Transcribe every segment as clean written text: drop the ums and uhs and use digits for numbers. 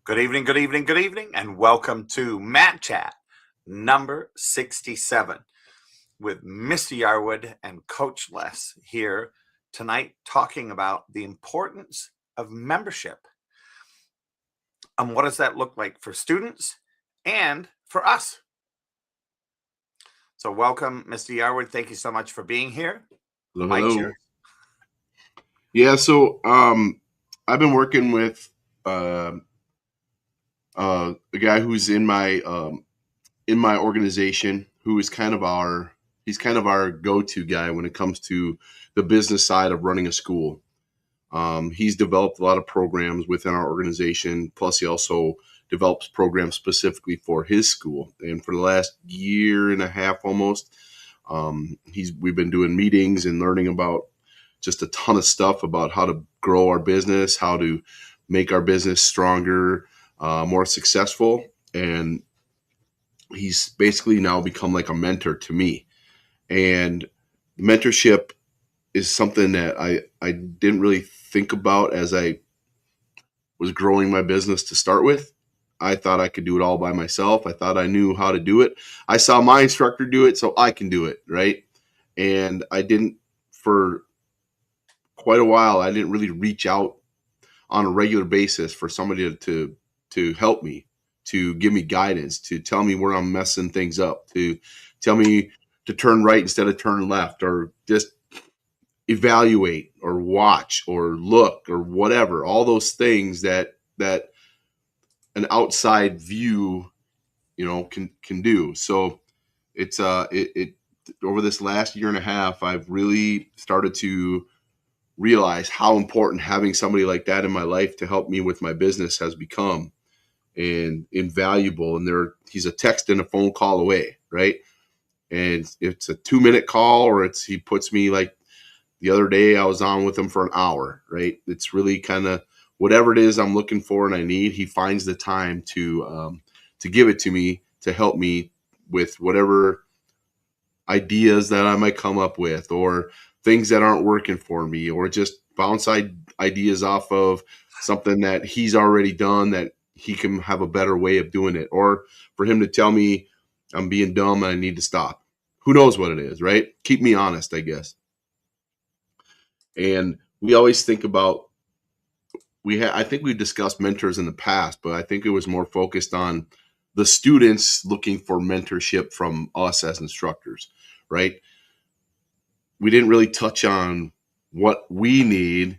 Good evening, good evening, good evening, and welcome to Matt Chat number 67 with Mr. Yarwood and Coach Les here tonight talking about the importance of membership. And what does that look like for students and for us? So welcome, Mr. Yarwood. Thank you so much for being here. Hello, Mike's hello. yours. Yeah, so I've been working with uh, a guy who's in my organization, who is he's kind of our go-to guy when it comes to the business side of running a school. He's developed a lot of programs within our organization. Plus, he also develops programs specifically for his school. And for the last year and a half, almost, we've been doing meetings and learning about just a ton of stuff about how to grow our business, how to make our business stronger, more successful. And he's basically now become like a mentor to me. And mentorship is something that I didn't really think about as I was growing my business to start with. I thought I could do it all by myself. I thought I knew how to do it. I saw my instructor do it, so I can do it, right? And I didn't, for quite a while, I didn't really reach out on a regular basis for somebody to help me, to give me guidance, to tell me where I'm messing things up, to tell me to turn right instead of turn left, or just evaluate or watch or look or whatever. All those things that an outside view, can do. So it over this last year and a half, I've really started to realize how important having somebody like that in my life to help me with my business has become, and invaluable. And he's a text and a phone call away, right? And it's a 2-minute call, or he puts me, like the other day I was on with him for an hour, right? It's really kind of whatever it is I'm looking for and I need, he finds the time to give it to me, to help me with whatever ideas that I might come up with, or things that aren't working for me, or just bounce ideas off of something that he's already done that he can have a better way of doing it, or for him to tell me I'm being dumb and I need to stop. Who knows what it is, right? Keep me honest, I guess. And we always think about, I think we discussed mentors in the past, but I think it was more focused on the students looking for mentorship from us as instructors, right? We didn't really touch on what we need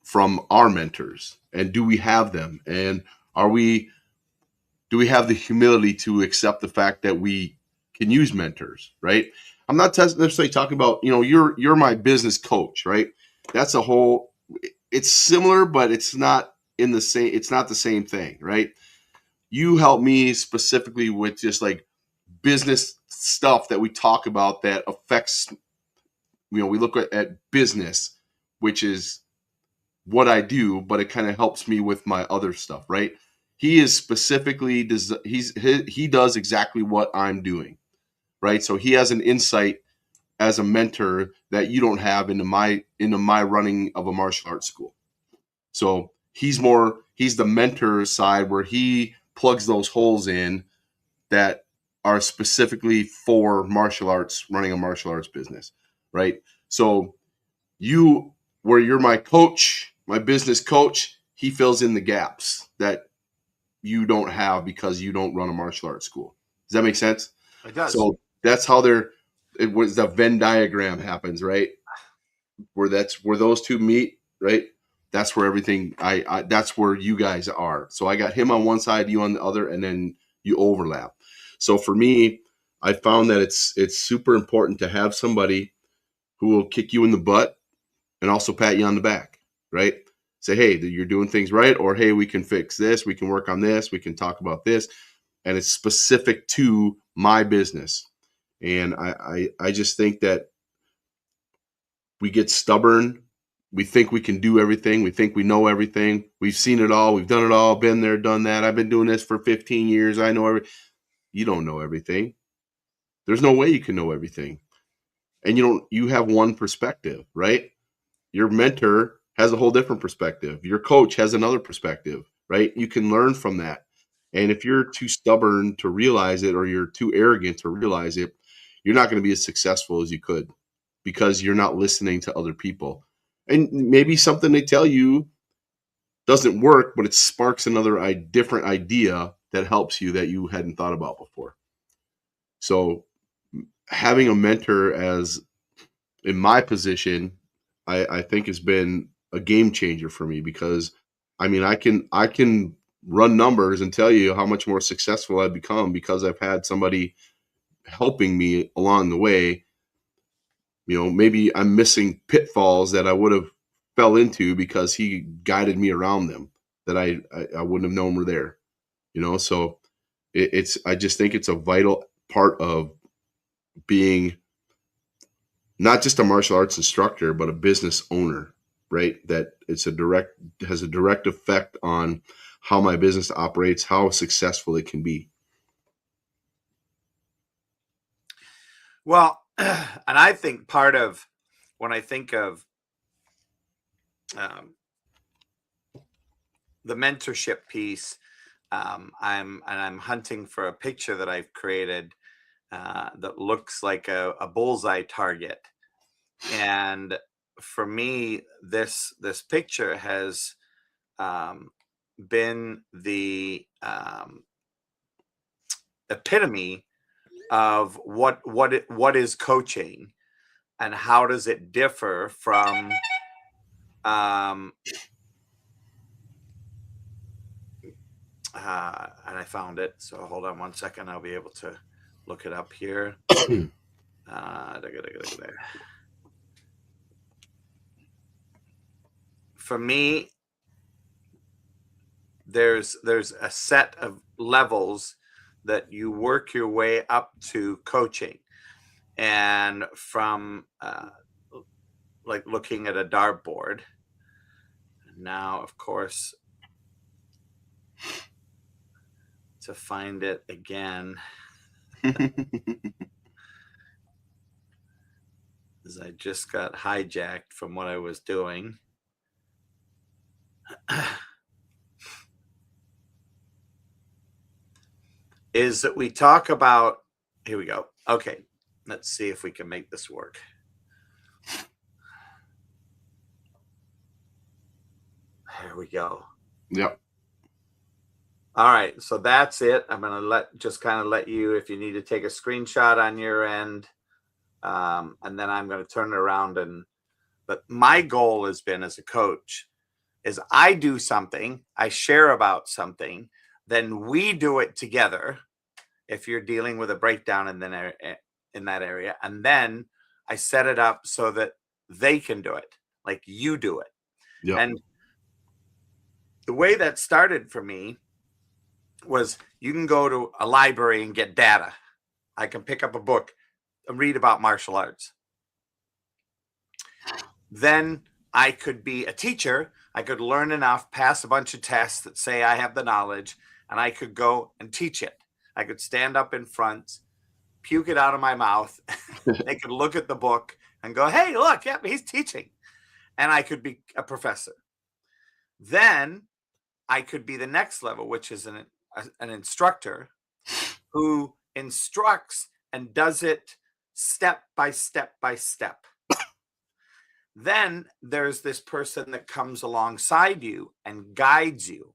from our mentors, and do we have them, and do we have the humility to accept the fact that we can use mentors, right? I'm not necessarily talking about, you're my business coach, right? That's a whole, it's similar, but it's not the same thing, right? You help me specifically with just like business stuff that we talk about that affects, we look at business, which is what I do, but it kind of helps me with my other stuff, right? He is specifically he does exactly what I'm doing, right? So he has an insight as a mentor that you don't have into my running of a martial arts school. So he's the mentor side, where he plugs those holes in that are specifically for martial arts, running a martial arts business, right? So where you're my coach, my business coach, he fills in the gaps that you don't have because you don't run a martial arts school. Does that make sense? It does. So that's how it was, the Venn diagram happens, right? Where those two meet, right? That's where everything that's where you guys are. So I got him on one side, you on the other, and then you overlap. So for me, I found that it's super important to have somebody who will kick you in the butt and also pat you on the back, right? Say, hey, you're doing things right, or hey, we can fix this, we can work on this, we can talk about this, and it's specific to my business. And I just think that we get stubborn. We think we can do everything. We think we know everything. We've seen it all. We've done it all. Been there, done that. I've been doing this for 15 years. I know You don't know everything. There's no way you can know everything. And you have one perspective, right? Your mentor has a whole different perspective. Your coach has another perspective. right? You can learn from that. And if you're too stubborn to realize it, or you're too arrogant to realize it, you're not going to be as successful as you could, because you're not listening to other people. And maybe something they tell you doesn't work, but it sparks another different idea that helps you, that you hadn't thought about before. So having a mentor, as in my position, I think has been a game changer for me, because I mean, I can run numbers and tell you how much more successful I've become because I've had somebody helping me along the way. Maybe I'm missing pitfalls that I would have fell into because he guided me around them, that I wouldn't have known were there. So I just think it's a vital part of being not just a martial arts instructor, but a business owner, right? That has a direct effect on how my business operates, how successful it can be. Well, and I think part of when I think of um, the mentorship piece, I'm hunting for a picture that I've created that looks like a bullseye target. And for me, this picture has been the epitome of what is coaching, and how does it differ from and I found it, so hold on one second, I'll be able to look it up here. There. For me, there's a set of levels that you work your way up to coaching, and from like looking at a dartboard. Now, of course, to find it again, as I just got hijacked from what I was doing. Is that we talk about, here we go. Okay, let's see if we can make this work. There we go. Yep. All right, so that's it. I'm going to let you, if you need to take a screenshot on your end, and then I'm going to turn it around. But my goal has been, as a coach, is I do something, I share about something, then we do it together. If you're dealing with a breakdown in that area, and then I set it up so that they can do it, like you do it. Yep. And the way that started for me was, you can go to a library and get data. I can pick up a book and read about martial arts. Then I could be a teacher. I could learn enough, pass a bunch of tests that say I have the knowledge, and I could go and teach it. I could stand up in front, puke it out of my mouth. They could look at the book and go, hey, look, yeah, he's teaching. And I could be a professor. Then I could be the next level, which is an instructor who instructs and does it step by step by step. Then there's this person that comes alongside you and guides you,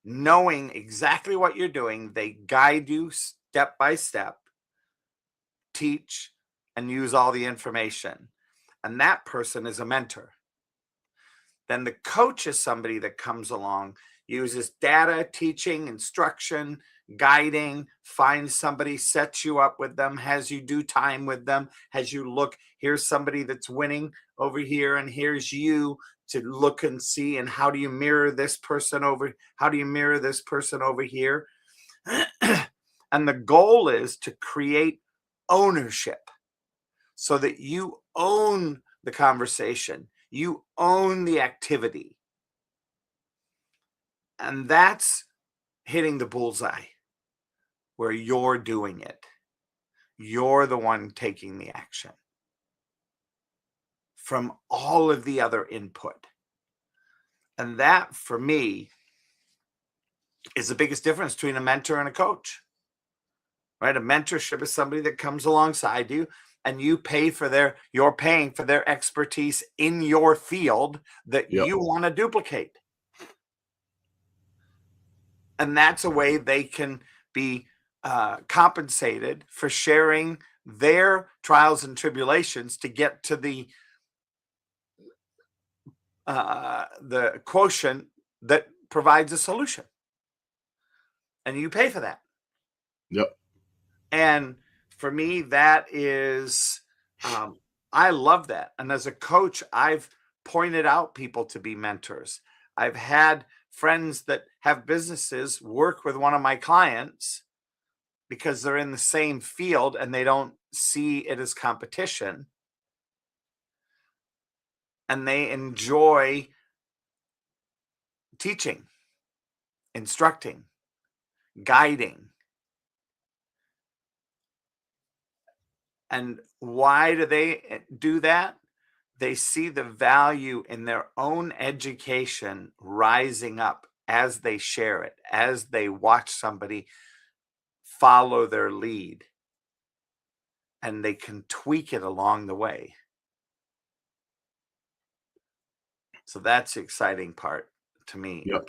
knowing exactly what you're doing. They guide you step by step, teach, and use all the information. And that person is a mentor. Then the coach is somebody that comes along, uses data, teaching, instruction, guiding, finds somebody, sets you up with them, has you do time with them, has you look, here's somebody that's winning over here, and here's you to look and see, and how do you mirror this person over here? And the goal is to create ownership, so that you own the conversation, you own the activity. And that's hitting the bullseye, where you're doing it. You're the one taking the action from all of the other input. And that, for me, is the biggest difference between a mentor and a coach, right? A mentorship is somebody that comes alongside you and you're paying for their expertise in your field that Yep. you want to duplicate. And that's a way they can be compensated for sharing their trials and tribulations to get to the quotient that provides a solution. And you pay for that. Yep. And for me, that is, I love that. And as a coach, I've pointed out people to be mentors. I've had friends that have businesses work with one of my clients because they're in the same field and they don't see it as competition. And they enjoy teaching, instructing, guiding. And why do they do that? They see the value in their own education rising up as they share it, as they watch somebody follow their lead, and they can tweak it along the way. So that's the exciting part to me. Yep.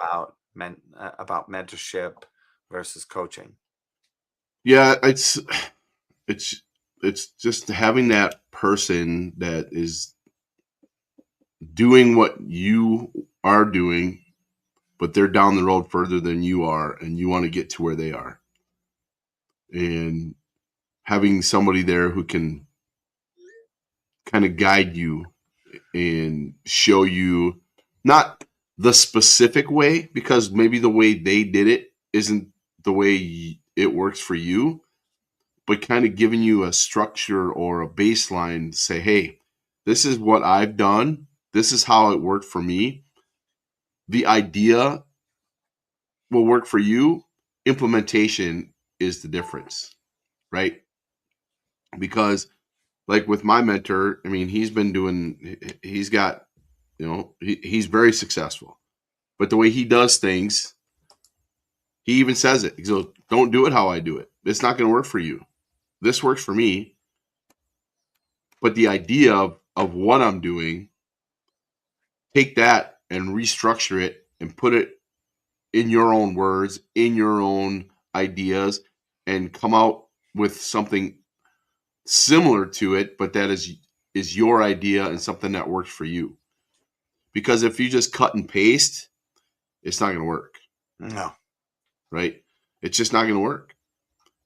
about mentorship versus coaching. Yeah, it's just having that person that is doing what you are doing, but they're down the road further than you are, and you want to get to where they are. And having somebody there who can kind of guide you and show you not the specific way, because maybe the way they did it isn't the way it works for you, but kind of giving you a structure or a baseline to say, hey, this is what I've done. This is how it worked for me. The idea will work for you. Implementation is the difference, right? Because like with my mentor, I mean, he's got, he's very successful, but the way he does things, he even says it. He goes, don't do it how I do it. It's not going to work for you. This works for me. But the idea of what I'm doing, take that and restructure it and put it in your own words, in your own ideas, and come out with something similar to it, but that is your idea and something that works for you. Because if you just cut and paste, it's not going to work. No. Right? It's just not going to work.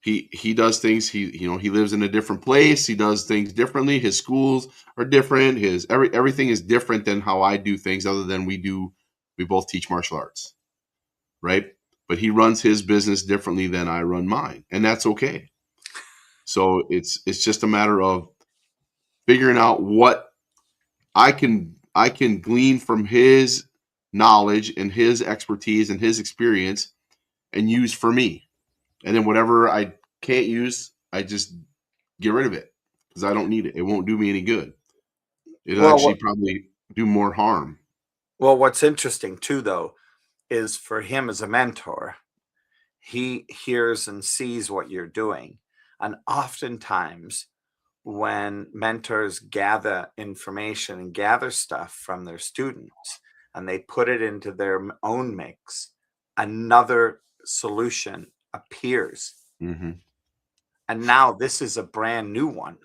He does things. He lives in a different place. He does things differently. His schools are different. Everything is different than how I do things. Other than we both teach martial arts, right? But he runs his business differently than I run mine, and that's okay. So it's just a matter of figuring out what I can glean from his knowledge and his expertise and his experience and use for me. And then whatever I can't use, I just get rid of it because I don't need it. It won't do me any good. It'll actually probably do more harm. Well, what's interesting too, though, is for him as a mentor, he hears and sees what you're doing. And oftentimes when mentors gather information and gather stuff from their students and they put it into their own mix, another solution appears. Mm-hmm. And now this is a brand new one.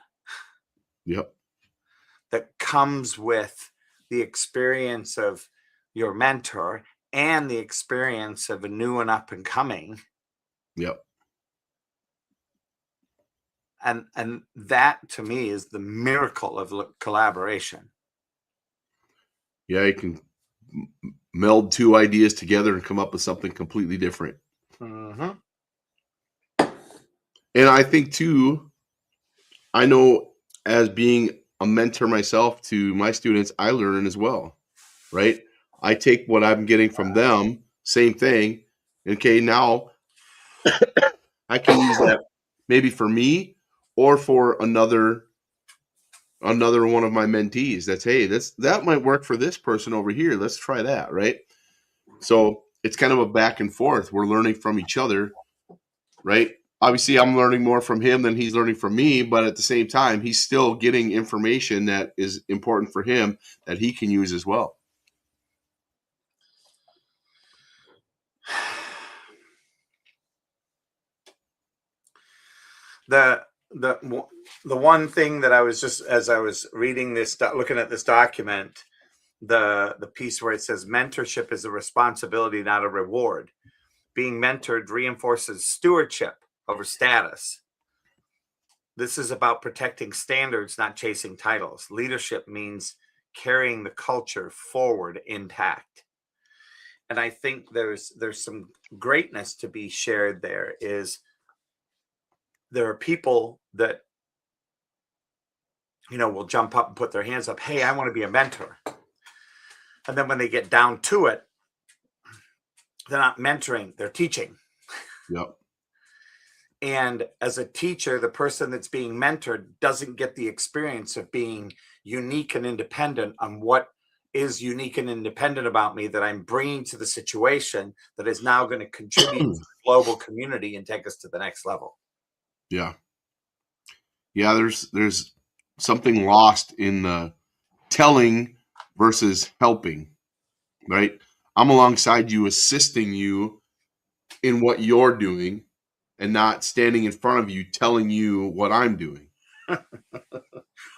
Yep. That comes with the experience of your mentor and the experience of a new and up and coming. Yep. And that to me is the miracle of collaboration. Yeah, you can meld two ideas together and come up with something completely different. Mm-hmm. And I think too, I know as being a mentor myself to my students, I learn as well, right? I take what I'm getting from them, same thing. Okay, now I can use that maybe for me or for another one of my mentees. That might work for this person over here. Let's try that, right? So it's kind of a back and forth. We're learning from each other, right? Obviously, I'm learning more from him than he's learning from me, but at the same time, he's still getting information that is important for him that he can use as well. The one thing that I was just, as I was reading this, looking at this document, the piece where it says mentorship is a responsibility, not a reward. Being mentored reinforces stewardship over status. This is about protecting standards, not chasing titles. Leadership means carrying the culture forward intact. And I think there's some greatness to be shared there. Is there are people that, will jump up and put their hands up, hey, I want to be a mentor. And then when they get down to it, they're not mentoring, they're teaching. Yep. And as a teacher, the person that's being mentored doesn't get the experience of being unique and independent on what is unique and independent about me that I'm bringing to the situation that is now going to contribute to the global community and take us to the next level. Yeah. Yeah, there's something lost in the telling versus helping, right? I'm alongside you, assisting you in what you're doing and not standing in front of you telling you what I'm doing.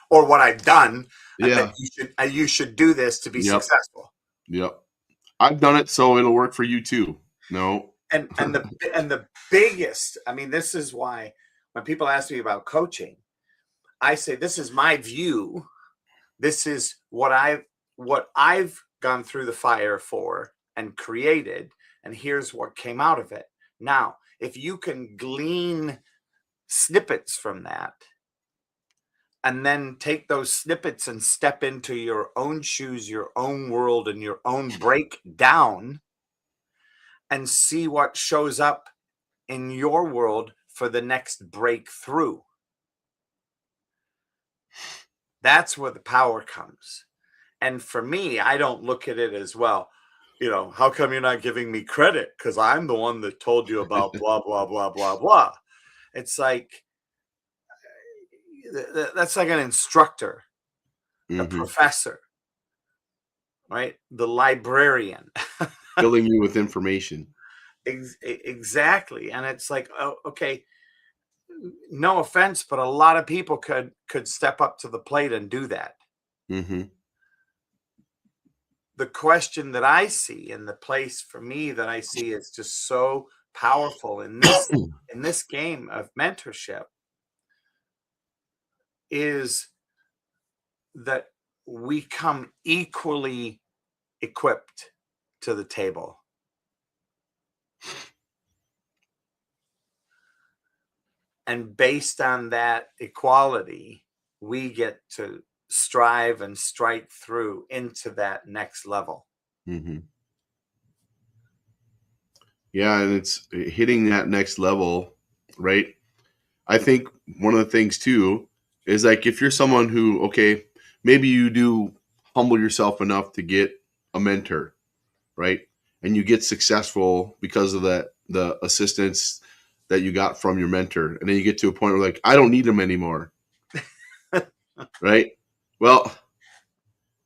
Or what I've done, and Yeah. that you should do this to be successful. Yep. I've done it, so it'll work for you too. No. And the biggest, I mean, this is why when people ask me about coaching, I say, this is my view. This is what I've gone through the fire for and created, and here's what came out of it. Now, if you can glean snippets from that and then take those snippets and step into your own shoes, your own world, and your own breakdown, and see what shows up in your world for the next breakthrough. That's where the power comes. And for me, I don't look at it as, well, how come you're not giving me credit? Because I'm the one that told you about blah, blah, blah, blah, blah. It's like, that's like an instructor, the professor, right? The librarian. Filling you with information. Exactly. And it's like, oh, okay, no offense, but a lot of people could step up to the plate and do that. Mm-hmm. The question that I see, and the place for me that I see is just so powerful in this game of mentorship, is that we come equally equipped to the table. And based on that equality, we get to strive and strike through into that next level. Mm-hmm. Yeah, and it's hitting that next level, right? I think one of the things too is, like, if you're someone who, okay, maybe you do humble yourself enough to get a mentor, right? And you get successful because of the assistance that you got from your mentor. And then you get to a point where, like, I don't need him anymore. Right? Well,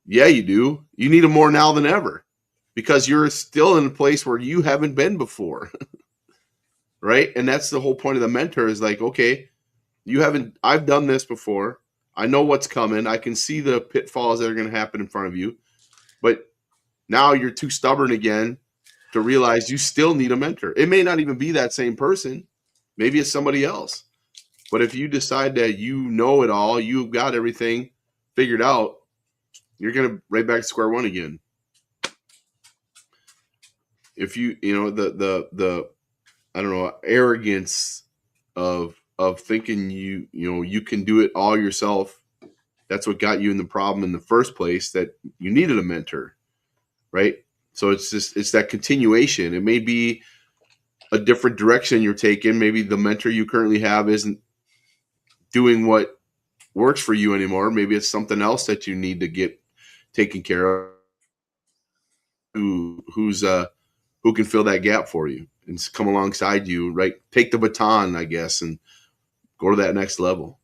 yeah, you do. You need him more now than ever, because you're still in a place where you haven't been before. Right? And that's the whole point of the mentor, is like, okay, I've done this before. I know what's coming. I can see the pitfalls that are going to happen in front of you. But now you're too stubborn again to realize you still need a mentor. It may not even be that same person. Maybe it's somebody else. But if you decide that you know it all, you've got everything figured out, you're going to right back to square one again. If you the I don't know, arrogance of thinking you can do it all yourself, that's what got you in the problem in the first place, that you needed a mentor, right? So it's that continuation. It may be a different direction you're taking. Maybe the mentor you currently have isn't doing what works for you anymore. Maybe it's something else that you need to get taken care of, who's who can fill that gap for you and come alongside you, right? Take the baton, I guess, and go to that next level.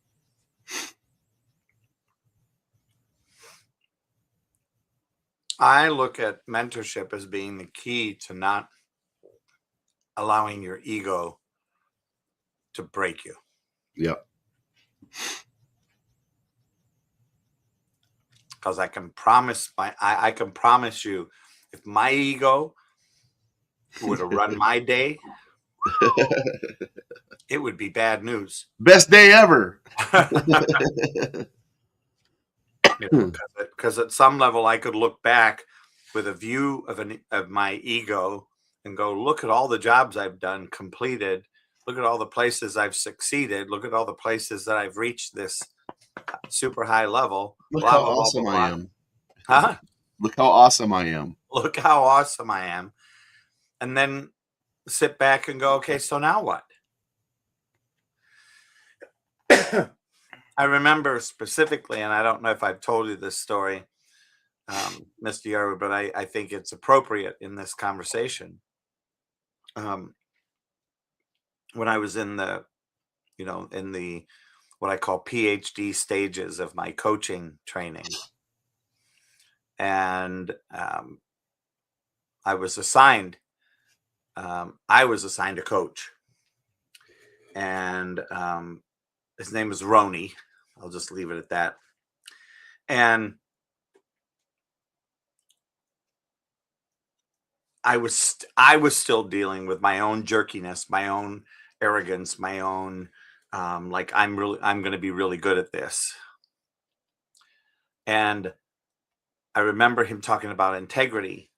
I look at mentorship as being the key to not allowing your ego to break you. Yep. Because I can promise you, if my ego were to run my day, it would be bad news. Best day ever. Because at some level I could look back with a view of my ego and go, look at all the jobs I've done, completed. Look at all the places I've succeeded. Look at all the places that I've reached this super high level. Look Blah, how blah, blah, awesome blah, I blah. am. Huh? Look how awesome I am. Look how awesome I am. And then sit back and go, okay, so now what? I remember specifically, and I don't know if I've told you this story, Mr. Yarwood, but I think it's appropriate in this conversation. When I was in the what I call PhD stages of my coaching training, and I was assigned a coach, and his name is Roni. I'll just leave it at that. And I was still dealing with my own jerkiness, my own arrogance, my own like I'm going to be really good at this. And I remember him talking about integrity,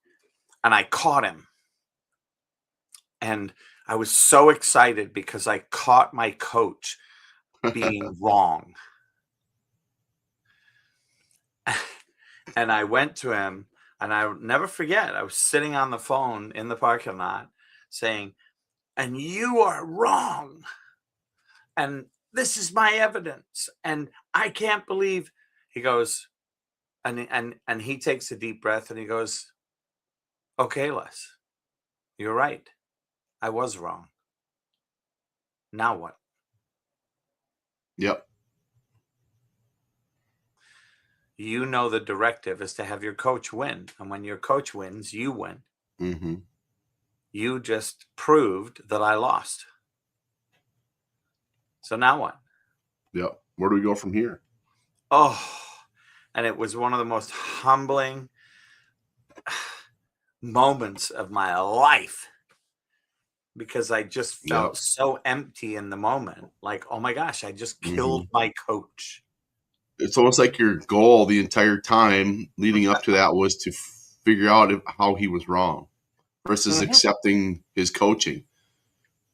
and I caught him. And I was so excited because I caught my coach being wrong. And I went to him, and I'll never forget, I was sitting on the phone in the parking lot saying, and you are wrong. And this is my evidence. And I can't believe, he goes, and he takes a deep breath and he goes, okay, Les, you're right. I was wrong. Now what? Yep. You know the directive is to have your coach win. And when your coach wins, you win. Mm-hmm. You just proved that I lost. So now what? Yep. Where do we go from here? Oh, and it was one of the most humbling moments of my life, because I just felt so empty in the moment. Like, oh my gosh, I just killed my coach. It's almost like your goal the entire time leading up to that was to figure out how he was wrong versus accepting his coaching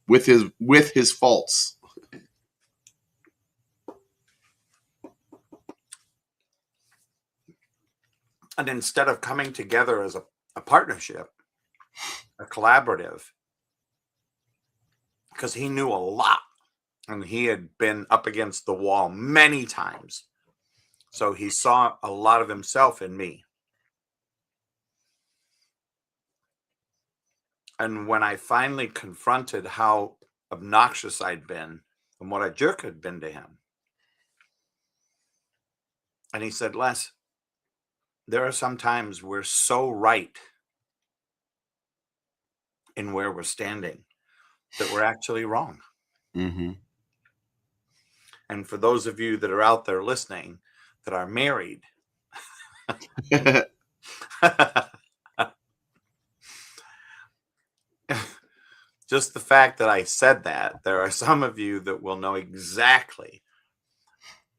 with his faults. And instead of coming together as a partnership, a collaborative, because he knew a lot and he had been up against the wall many times. So he saw a lot of himself in me. And when I finally confronted how obnoxious I'd been and what a jerk had been to him, and he said, Les, there are some times we're so right in where we're standing that we're actually wrong. Mm-hmm. And for those of you that are out there listening that are married, just the fact that I said that, there are some of you that will know exactly.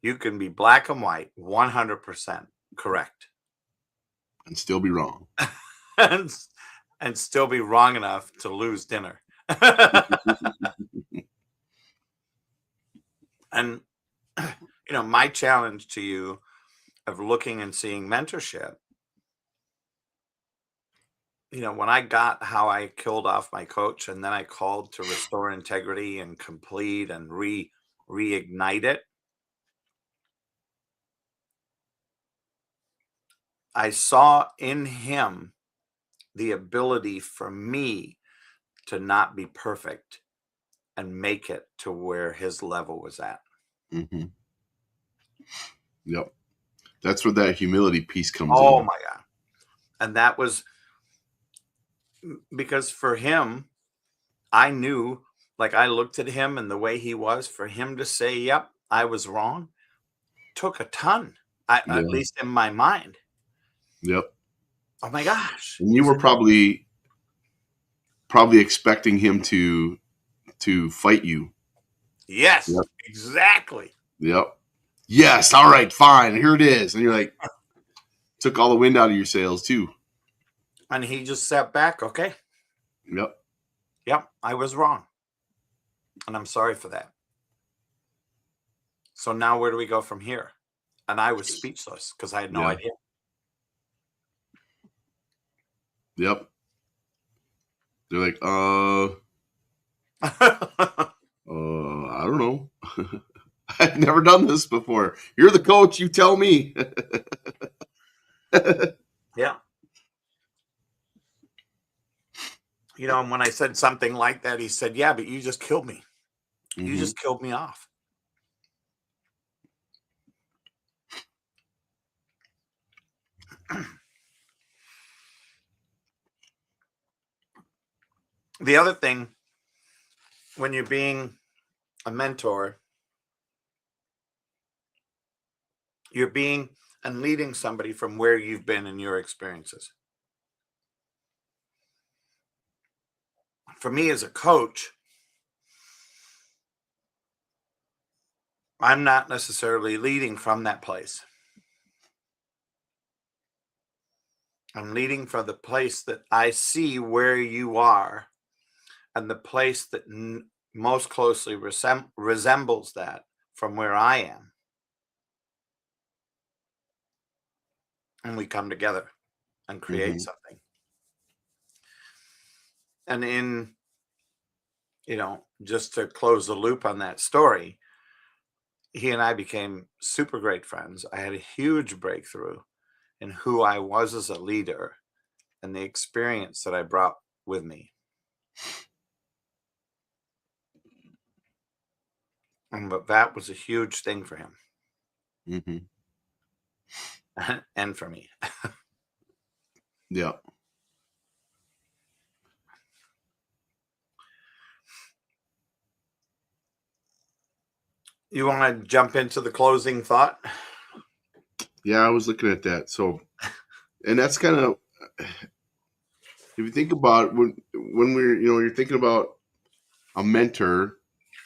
You can be black and white, 100% correct. And still be wrong. and still be wrong enough to lose dinner. And, my challenge to you of looking and seeing mentorship, when I got how I killed off my coach and then I called to restore integrity and complete and reignite it, I saw in him the ability for me to not be perfect and make it to where his level was at. Mm-hmm. Yep. That's where that humility piece comes Oh in. my God. And that was because for him, I knew, like I looked at him and the way he was, for him to say, yep, I was wrong, took a ton, at Yeah. least in my mind. Yep. Oh my gosh. And He you were said, probably expecting him to fight you. yes, Yep. exactly. Yep. Yes. All right. Fine. Here it is. And you're like, took all the wind out of your sails too. And he just sat back. Okay. Yep. Yep. I was wrong. And I'm sorry for that. So now where do we go from here? And I was speechless because I had no Yeah. idea. Yep. They're like, I don't know. I've never done this before. You're the coach. You tell me. Yeah. You know, and when I said something like that, he said, yeah, but you just killed me. You Mm-hmm. just killed me off. The other thing, when you're being a mentor, you're being and leading somebody from where you've been in your experiences. For me as a coach, I'm not necessarily leading from that place. I'm leading from the place that I see where you are and the place that most closely resembles that from where I am. And we come together and create Mm-hmm. something. And in, just to close the loop on that story, he and I became super great friends. I had a huge breakthrough in who I was as a leader and the experience that I brought with me. But that was a huge thing for him Mm-hmm. and for me. Yeah. You want to jump into the closing thought? Yeah. I was looking at that. So, and that's kind of, if you think about when we're, you're thinking about a mentor,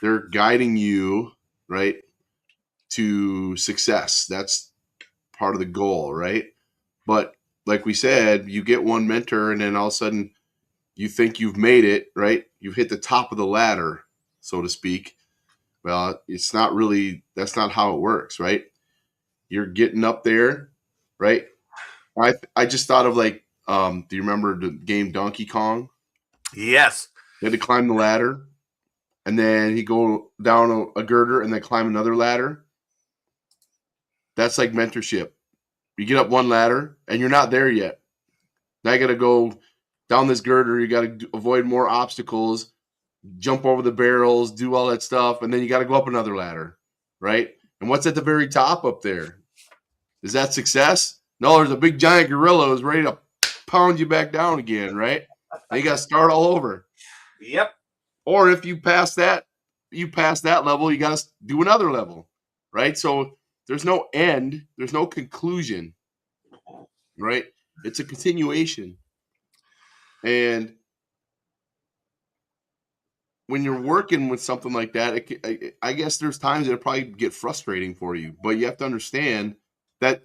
they're guiding you, right, to success. That's part of the goal, right? But like we said, you get one mentor and then all of a sudden you think you've made it, right? You've hit the top of the ladder, so to speak. Well, it's not really, that's not how it works, right? You're getting up there, right? I just thought of like, do you remember the game Donkey Kong? Yes. You had to climb the ladder and then he go down a girder and then climb another ladder. That's like mentorship. You get up one ladder and you're not there yet. Now you got to go down this girder. You got to avoid more obstacles, jump over the barrels, do all that stuff, and then you got to go up another ladder, right? And what's at the very top up there? Is that success? No, there's a big giant gorilla who's ready to pound you back down again, right? And you got to start all over. Yep. Or if you pass that level, you got to do another level, right? So there's no end, there's no conclusion, right? It's a continuation. And when you're working with something like that, I guess there's times it'll probably get frustrating for you, but you have to understand that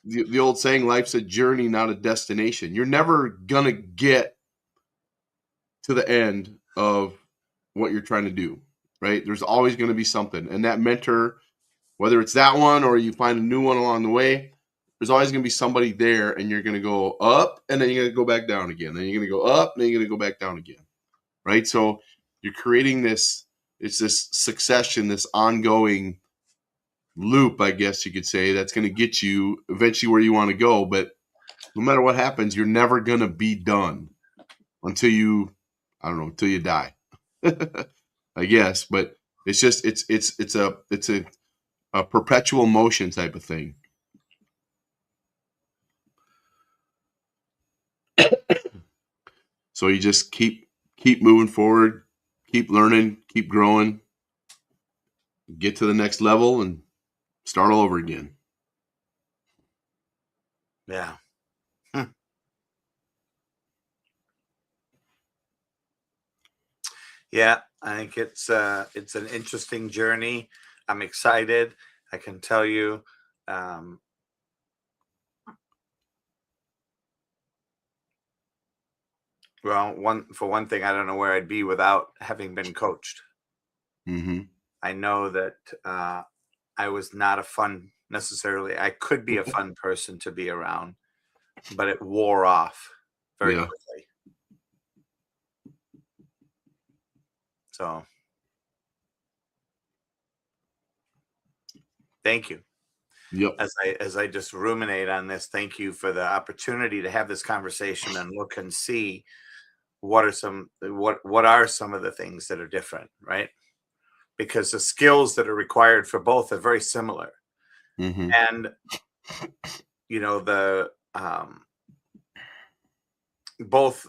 the old saying, life's a journey, not a destination. You're never going to get to the end of what you're trying to do, right? There's always going to be something. And that mentor, whether it's that one or you find a new one along the way, there's always going to be somebody there and you're going to go up and then you're going to go back down again. Then you're going to go up and then you're going to go back down again, right? So you're creating this, it's this succession, this ongoing loop, I guess you could say, that's going to get you eventually where you want to go. But no matter what happens, you're never going to be done until you, I don't know, until you die, I guess. But it's just, it's a perpetual motion type of thing. So you just keep moving forward, keep learning, keep growing, get to the next level and start all over again. Yeah. Yeah, I think it's an interesting journey. I'm excited. I can tell you, well, one thing, I don't know where I'd be without having been coached. Mm-hmm. I know that I was not a fun necessarily. I could be a fun person to be around, but it wore off very Yeah. quickly. So, thank you. Yep. As I just ruminate on this, thank you for the opportunity to have this conversation and look and see what are some of the things that are different, right? Because the skills that are required for both are very similar. Mm-hmm. And the both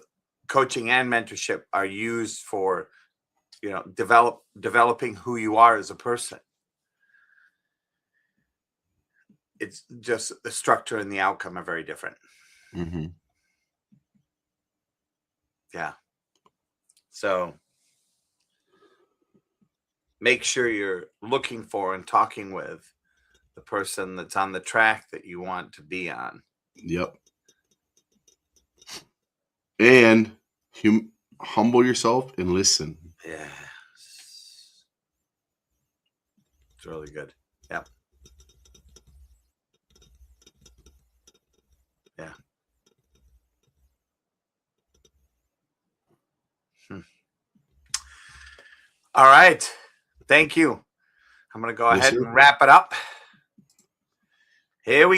coaching and mentorship are used for developing who you are as a person. It's just the structure and the outcome are very different. Mm-hmm. Yeah. So make sure you're looking for and talking with the person that's on the track that you want to be on. Yep. And humble yourself and listen. Yeah. It's really good. Yeah. Yeah. All right. Thank you. I'm going to go Yes, ahead sir. and wrap it up. Here we